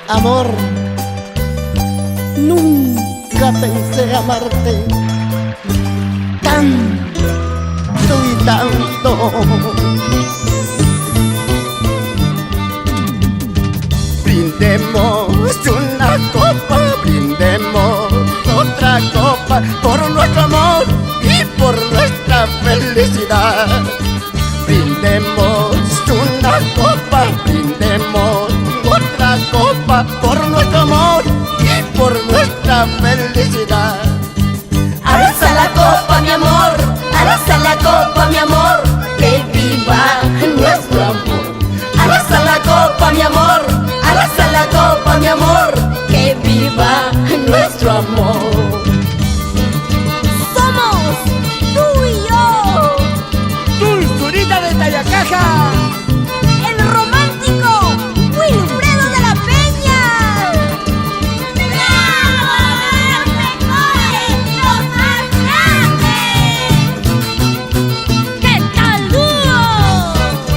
Amor, nunca pensé amarte tanto y tanto. Brindemos una copa, brindemos otra copa por nuestro amor y por nuestra felicidad. Brindemos una copa, brindemos otra copa por nuestro amor y por nuestra felicidad. Alza la copa, mi amor, alza la copa, mi amor, que viva nuestro amor. Alza la copa, mi amor, alza la copa, mi amor, que viva nuestro amor. Somos tú y yo, Dulzurita de Tallacaja, el romántico Wilfredo de la Peña. ¡Bravo! ¡Los mejores! ¡Los más grandes! ¿Qué tal dúo?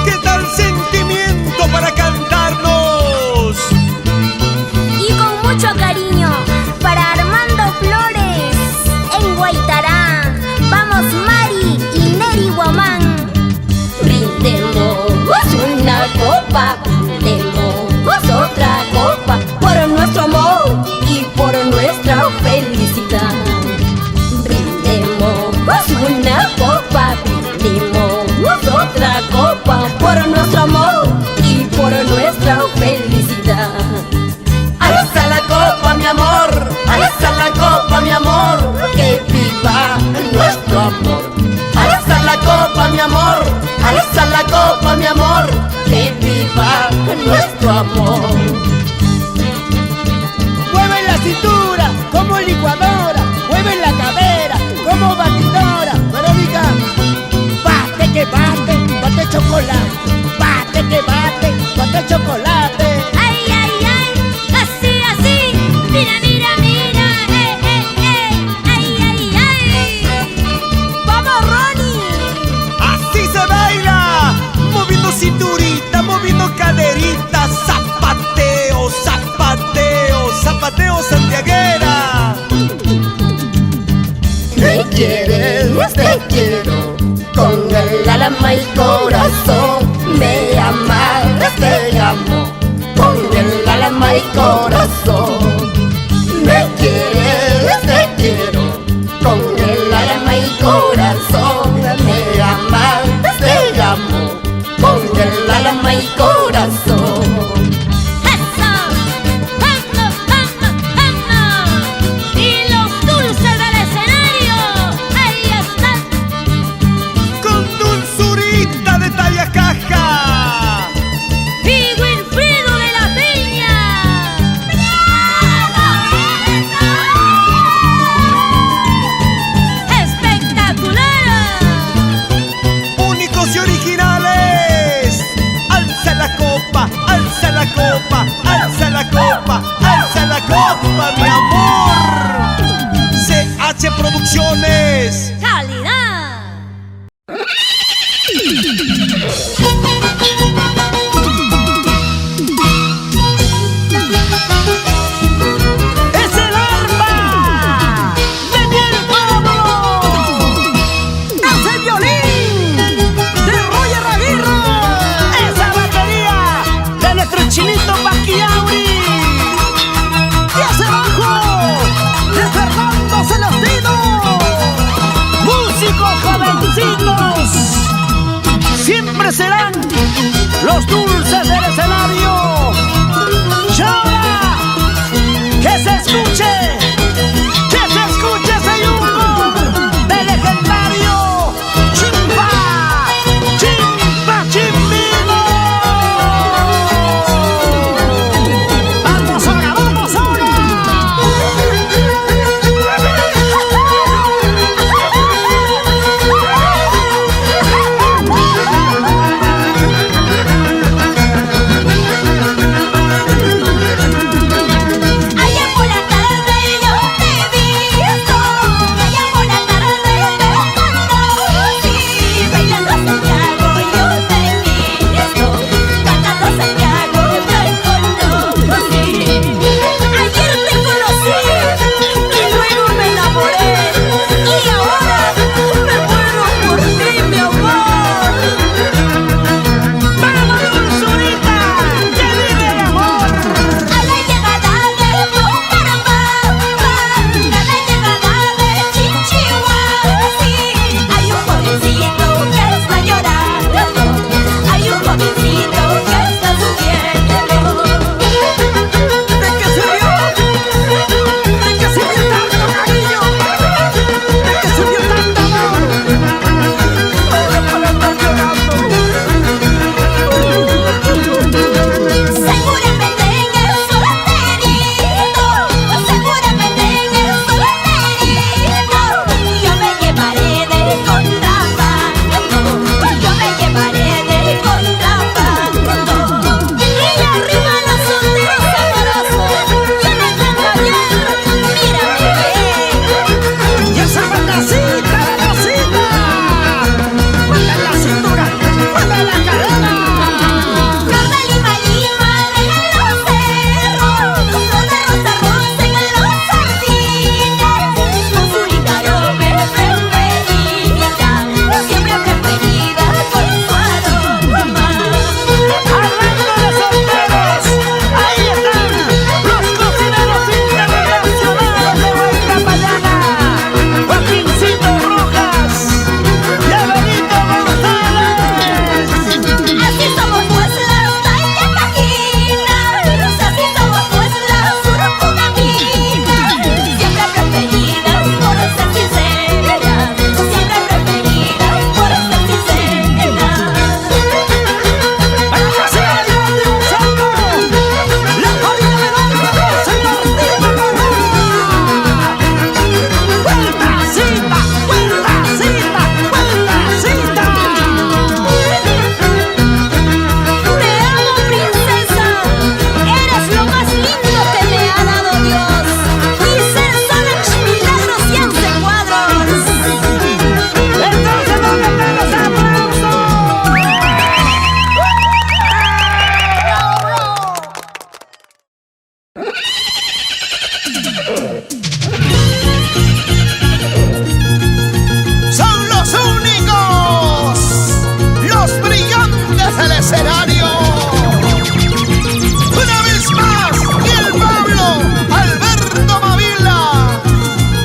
¿Qué tal sentimiento para cantarnos? Y con mucho cariño para Armando Flores en Guaitará. Vamos Mari y Neri Guamán. Brindemos una copa, brindemos otra copa por nuestro amor y por nuestra felicidad. Brindemos una copa, brindemos otra copa por nuestro amor y por nuestra felicidad. Alza la copa, mi amor, alza la copa, mi amor, que viva nuestro amor. Alza la copa, mi amor, alza la copa, mi amor, que viva nuestro amor. mueve la cintura como licuadora, mueve la cadera como batidora. Verónica, bate que bate, bate chocolate, bate que bate, bate chocolate. Ay, ay, ay, así, así, mira, mira, mira, ay, ay, ay. Vamos, Ronnie. Así se baila, moviendo cinturita, moviendo caderita, zapateo, zapateo, zapateo santiaguera. Me quieres, te quiero, con el alma y corazón. Me amas, te amo, con el alma y corazón. Me quieres, te quiero, con el alma y corazón. Me amas, te amo, con el alma y corazón. Y los dulces del escenario, ahí están. Con dulzurita de Tallacaja. Y Wilfredo de la Peña. ¡Espectacular! Únicos y originales. Alza la copa, alza la copa, alza la copa, alza la copa, mi amor. CH Producciones. ¡Calidad! ¡Es el arpa! ¡Daniel Pablo! ¡Es el violín! ¡De Roger Aguirre! ¡Esa batería! ¡De nuestro chinito Paquiauri! ¡Y ese bajo! ¡De Fernando Celestino! ¡Músicos jovencitos! ¡Siempre serán los dulces del escenario! ¡Llora! ¡Que se escuche! ¡Que se escuche ese yungo del legendario Chimpa! ¡Chimpa Chimbino! ¡Vamos ahora, vamos ahora! el escenario. Una vez más, y el Pablo, Alberto Mavila,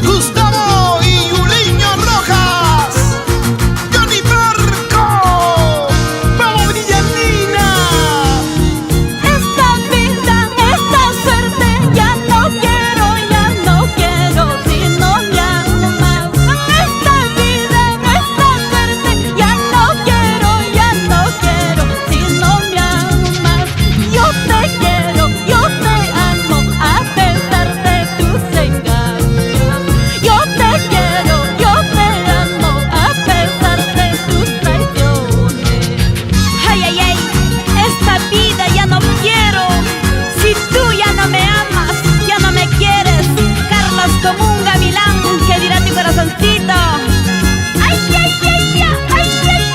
Gustavo y Yuliño Rojas, Johnny Barco, vamos Brillantina. Esta vida, esta suerte, ya no quiero si no me amas. Esta vida, esta suerte, ya no quiero si no me amas. Yo te quiero, yo te amo, a pesar de tus engaños. Yo te quiero, yo te amo, a pesar de tus traiciones. Ay, ay, ay, esta vida ya no quiero. Si tú ya no me amas, ya no me quieres. Carlos como un gavilán, ¿qué dirá tu corazoncito? Ay, ay, ay, ay, ay, ay,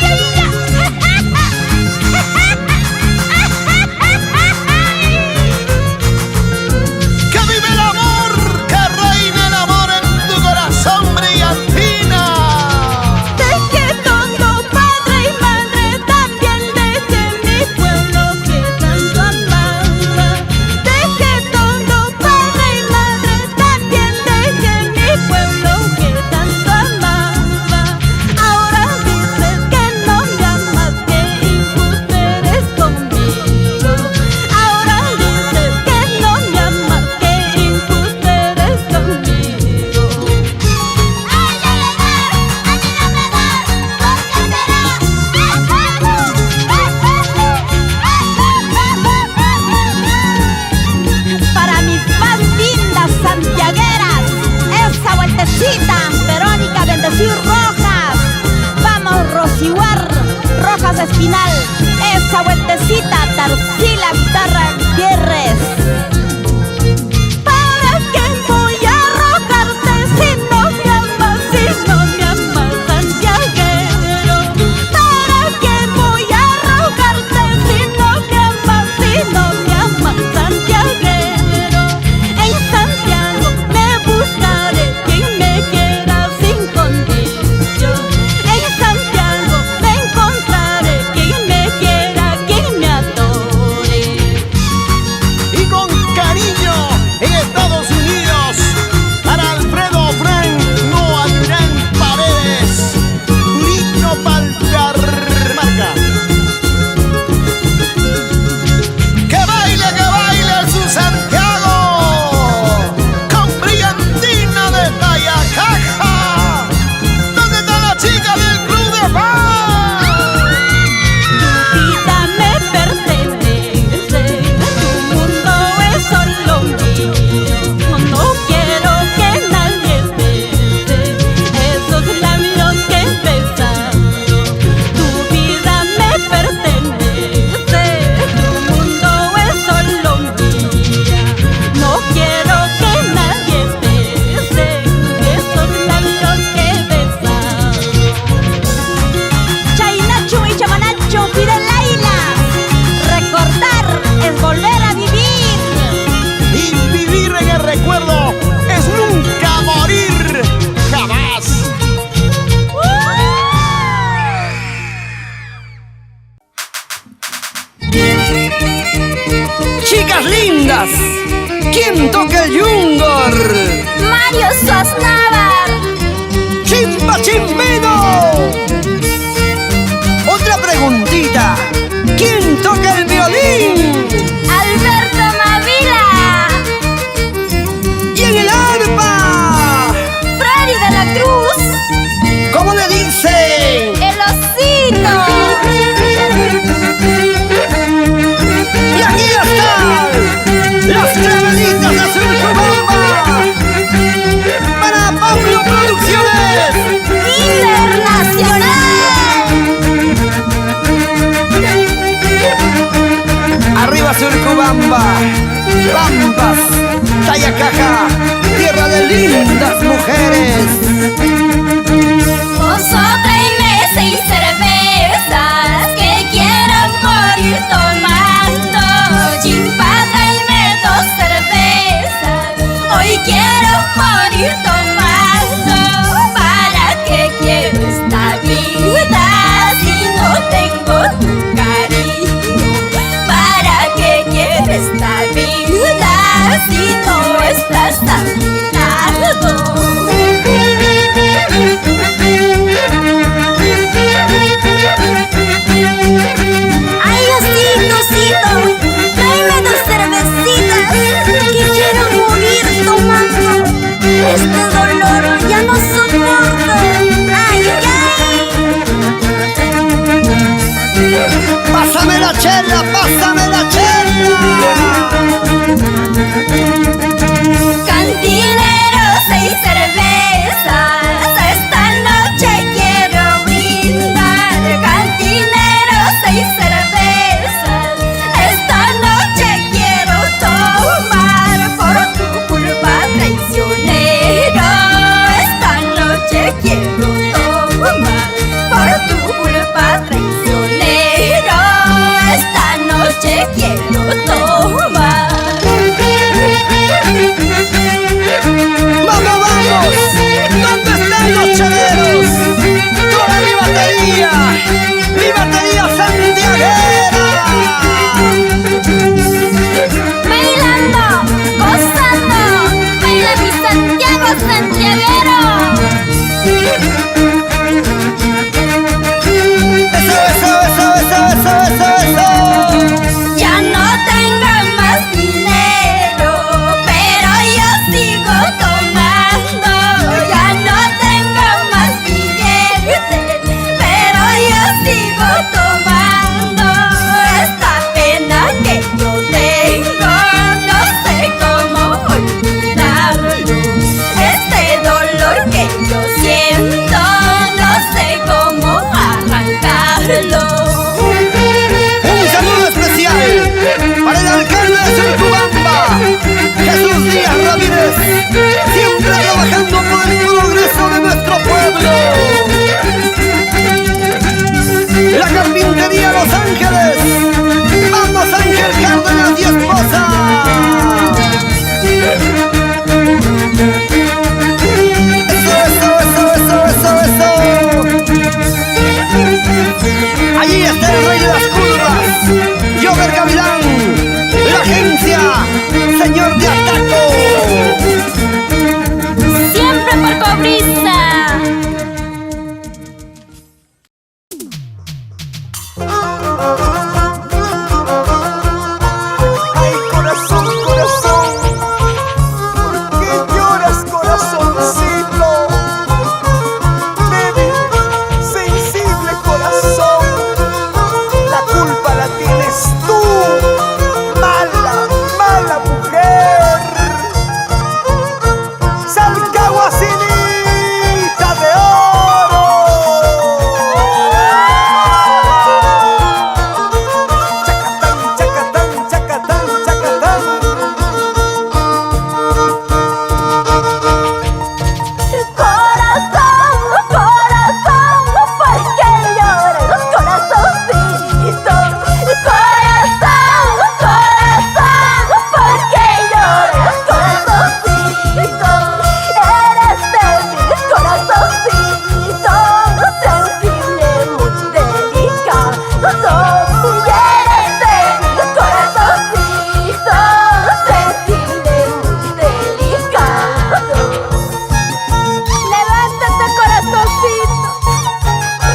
Que vive el amor, que reina el amor en tu corazón, Brillantina. Dejé todo, padre y madre, también dejé mi pueblo que tanto amaba. Dejé todo, padre y madre, también dejé mi pueblo que tanto amaba. Ahora dices que no me amas, que injusto eres conmigo. Ahora dices que no me amas, que injusto eres conmigo. Ay, ay, ay, a mí no me das, ¿por qué será? Para mis más lindas santiagueras, esa vueltecita, Verónica Bendecir Rojas. Vamos, Rosiguar Rojas Espinal, esa vueltecita, Tarsila Guitarra Gutiérrez. ¿Para qué voy a rogarte si no me amas, santiaguero? ¿Para qué voy a rogarte si no me amas, santiaguero? En Santiago me buscaré quien me quiera sin condición. En Santiago me encontraré quien me quiera, quien me adore. Y con cariño en Estados Unidos, para Alfredo Frank, Noa Durán Paredes, Brito Palcarmarca. Que baile su Santiago, con Brillantina de Tayacaja. ¿Dónde está la chica del club de fan? Vida me pertenece, tu mundo es solo mío. No quiero que nadie bese esos labios que besaron. Tu vida me pertenece, tu mundo es solo mía. No quiero que nadie bese esos labios que besaron. Chainacho y Chamanacho pide Laila. Recordar es volver a vivir. Y vivir en el recuerdo es nunca morir, jamás. Chicas lindas, ¿quién toca el yungor? Mario Sosnávar. ¡Chimba chimbino! Otra preguntita, ¿quién toca el violín? Alberto Mavila. ¿Y en el arpa? Freddy de la Cruz. ¿Cómo le dicen? El osito. Y aquí están las clavaditas de Surcubamba para Pablo Producciones Internacional. Arriba Surcubamba, Pampas, Tayacaja, tierra de lindas mujeres. Otra y mesa y cervezas que quiero morir tomando. Chimpata y dos cervezas, hoy quiero morir tomando. ¿Para qué quiero esta vida si no tengo tu cariño? está a mi lado. Ay, osito, tráeme 2 cervecitas, que quiero morir tomando. Este dolor ya no soporto. Ay, ay. Pásame la chela, pásame la chela. Cantinero, 6 cervezas, esta noche quiero brindar. Cantinero, 6 cervezas, esta noche quiero tomar. Por tu culpa, traicionero, esta noche quiero tomar. Por tu culpa, traicionero, esta noche quiero tomar. ¡Vamos, vamos! ¿Dónde están los cheleros? ¡Toda mi batería santiaguera! Bailando, gozando, baila mi Santiago santiaguero. ¡Eso, eso, eso, eso, eso, eso, eso! Ya no tengo más dinero, pero yo sigo tomando. Ya no tengo más billetes, pero yo sigo tomando. Esta pena que yo tengo, no sé cómo olvidarlo. Este dolor que yo siento, no sé cómo arrancarlo. Un saludo especial para el alcalde de Surcubamba, Jesús Díaz Ramírez, siempre trabajando por el progreso de nuestro pueblo. La carpintería Los Ángeles, vamos Ángel Cárdenas y esposa. Eso, eso, eso, eso, eso, eso. Allí está el rey de las curvas, Jover Gavilán, la agencia, señor de Ataco. Siempre por Cobriza. Ay, corazón, corazón, ¿por qué lloras, corazoncito? Débil, sensible corazón, la culpa la tienes tú, mala, mala mujer. Salcahuacinita de oro. Chacatán, chacatán, chacatán, chacatán. Corazón, corazón, ¿por qué lloras, corazoncito? Corazón, corazón, ¿por qué lloras, corazoncito? Eres débil, corazoncito, sensible, muy delicado. Eres débil, corazoncito, sensible, muy delicado. Levántate, corazoncito,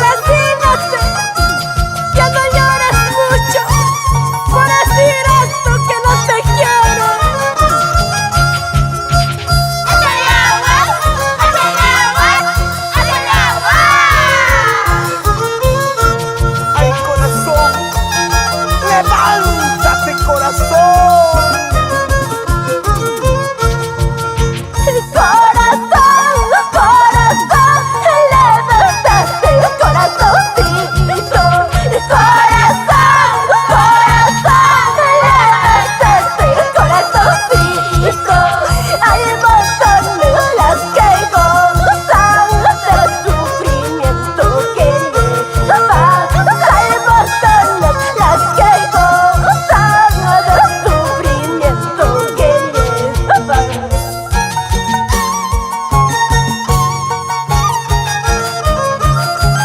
resígnate, ya no llores mucho por decir esto que no te quiero. ¡Échale agua! ¡Échale agua! ¡Échale agua! Ay, corazón, levántate, corazón. Corazón, corazón, levántate, corazoncito. Corazón, corazón, levántate, corazoncito. Hay montones las que gozan del sufrimiento que llevan. Hay montones las que gozan del sufrimiento que llevan.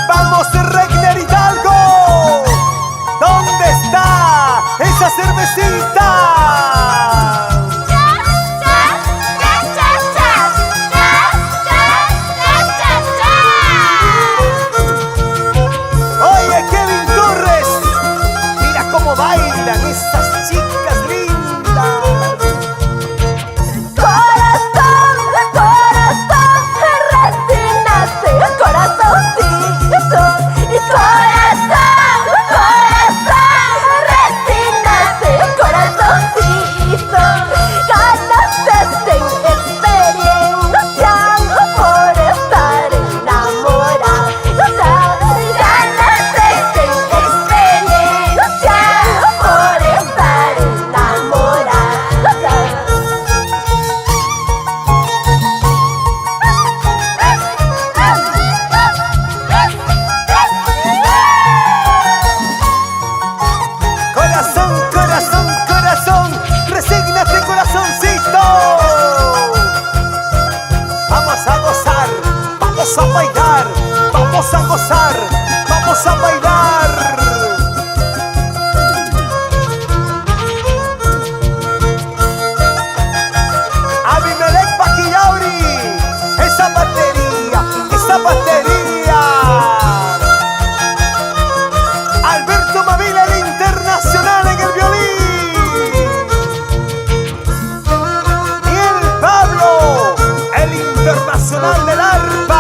Vamos, Regner Hidalgo. ¿Dónde está esa cervecita? bailan esas chicas lindas. Corazón, corazón, resinaste, corazoncito. Corazón, corazón, resinaste, corazoncito. Ganaste en experiencia por estar enamorado. Ganaste en experiencia por estar enamorado. Corazón, corazón, corazón, resígnate, corazoncito. Vamos a gozar, vamos a bailar, vamos a gozar, vamos a bailar. Abimelech Baquillauri, esa batería, esa batería. Alberto Mavila, el internacional en el violín. Y el Pablo, el internacional del arpa.